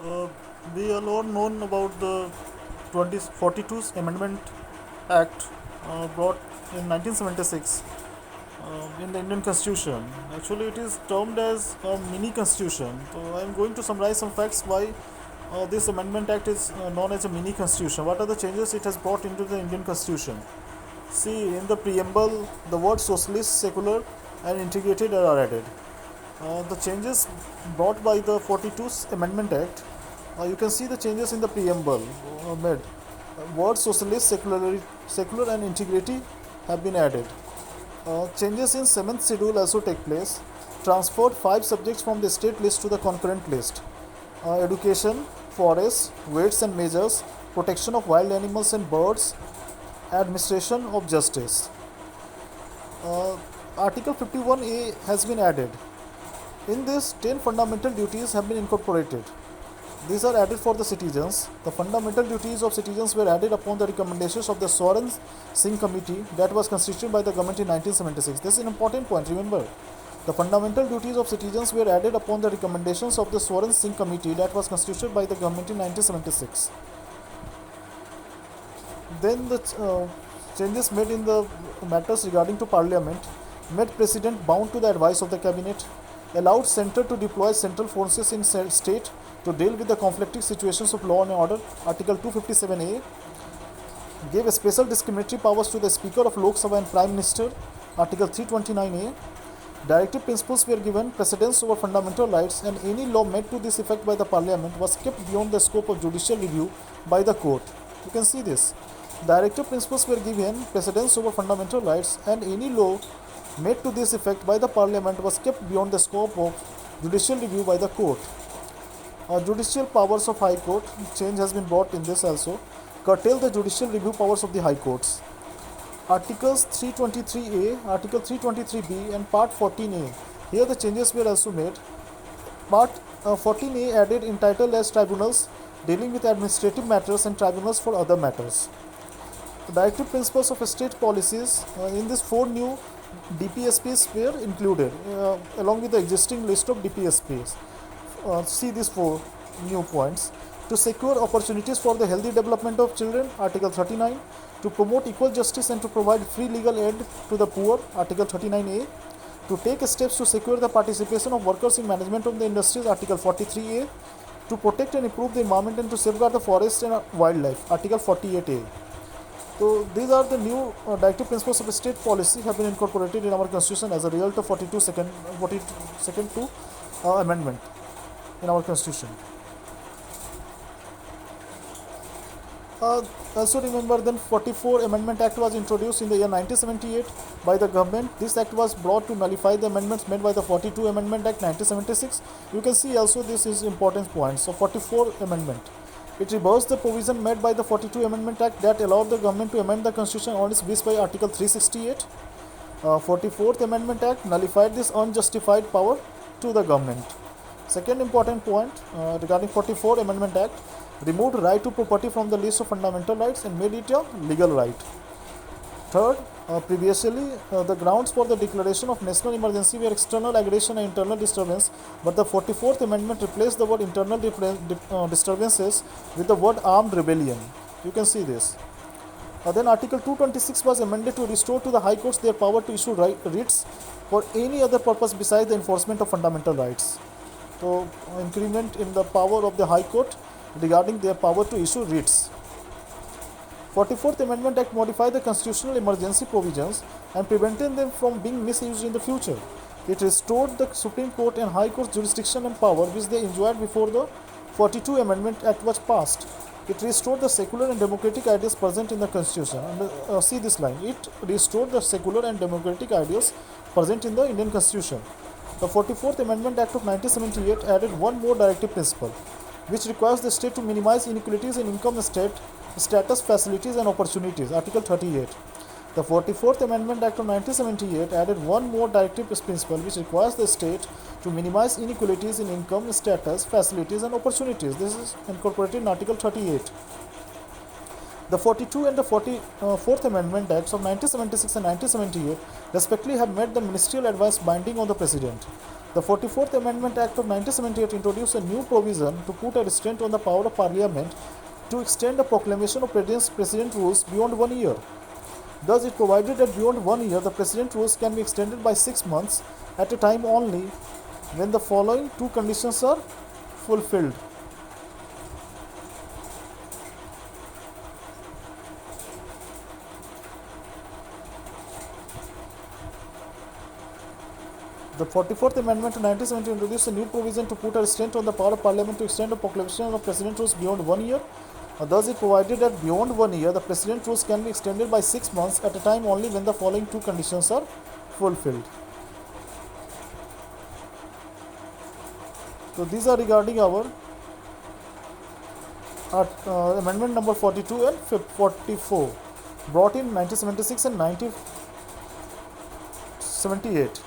Uh, we are all known about the 2042 Amendment Act brought in 1976 in the Indian Constitution. Actually, it is termed as a mini constitution. So, I am going to summarize some facts why this Amendment Act is known as a mini constitution. What are the changes it has brought into the Indian Constitution? See, in the preamble, the words socialist, secular, and integrated are added. The changes brought by the 42 Amendment Act, you can see the changes in the preamble made. Words socialist, secular and integrity have been added. Changes in 7th schedule also take place. Transferred 5 subjects from the state list to the concurrent list. Education, forests, weights and measures, protection of wild animals and birds, administration of justice. Article 51A has been added. In this, 10 fundamental duties have been incorporated. These are added for the citizens. The fundamental duties of citizens were added upon the recommendations of the Swaran Singh Committee that was constituted by the government in 1976. This is an important point, remember. The fundamental duties of citizens were added upon the recommendations of the Swaran Singh Committee that was constituted by the government in 1976. Then the changes made in the matters regarding to Parliament made President bound to the advice of the Cabinet, allowed Centre to deploy central forces in state to deal with the conflicting situations of law and order, Article 257A, gave special discriminatory powers to the Speaker of Lok Sabha and Prime Minister, Article 329A. Directive principles were given precedence over fundamental rights, and any law made to this effect by the Parliament was kept beyond the scope of judicial review by the court. You can see this. Directive principles were given precedence over fundamental rights, and any law made to this effect by the Parliament was kept beyond the scope of judicial review by the court. Judicial powers of High Court, change has been brought in this also, curtail the judicial review powers of the High Courts. Articles 323A, Article 323B and Part 14A. Here the changes were also made. Part 14A added entitled as tribunals dealing with administrative matters and tribunals for other matters. The directive principles of state policies, in this 4 new DPSPs were included along with the existing list of DPSPs. See these 4 new points. To secure opportunities for the healthy development of children, Article 39. To promote equal justice and to provide free legal aid to the poor, Article 39A. To take steps to secure the participation of workers in management of the industries, Article 43A. To protect and improve the environment and to safeguard the forest and wildlife, Article 48A. So these are the new directive principles of state policy have been incorporated in our constitution as a result of 42nd amendment in our constitution. Also remember, then 44 Amendment Act was introduced in the year 1978 by the government. This act was brought to nullify the amendments made by the 42 Amendment Act 1976. You can see also this is important point. So 44 Amendment. It reversed the provision made by the 42 Amendment Act that allowed the government to amend the constitution on its wish by Article 368. 44th Amendment Act nullified this unjustified power to the government. Second important point regarding 44 Amendment Act, removed right to property from the list of fundamental rights and made it a legal right. Third, previously the grounds for the declaration of national emergency were external aggression and internal disturbance, but the 44th Amendment replaced the word internal disturbances with the word armed rebellion. You can see this. Then Article 226 was amended to restore to the High Courts their power to issue writs for any other purpose besides the enforcement of fundamental rights. So, increment in the power of the High Court regarding their power to issue writs. 44th Amendment Act modified the constitutional emergency provisions and prevented them from being misused in the future. It restored the Supreme Court and High Court's jurisdiction and power which they enjoyed before the 42 Amendment Act was passed. It restored the secular and democratic ideas present in the Constitution. And see this line. It restored the secular and democratic ideas present in the Indian Constitution. The 44th Amendment Act of 1978 added one more directive principle, which requires the state to minimize inequalities in income status, facilities and opportunities, Article 38. The 44th Amendment Act of 1978 added one more directive principle which requires the state to minimize inequalities in income, status, facilities and opportunities. This is incorporated in Article 38. The 42 and the 44th Amendment Acts of 1976 and 1978 respectively have made the ministerial advice binding on the President. The 44th Amendment Act of 1978 introduced a new provision to put a restraint on the power of Parliament to extend the proclamation of President rules beyond 1 year. Thus, it provided that beyond 1 year, the President rules can be extended by 6 months at a time only when the following two conditions are fulfilled. The 44th Amendment to 1970 introduced a new provision to put a restraint on the power of Parliament to extend the proclamation of President rules beyond 1 year. Thus, it provided that beyond 1 year, the President rules can be extended by 6 months at a time only when the following two conditions are fulfilled. So, these are regarding our amendment number 42 and 44 brought in 1976 and 1978.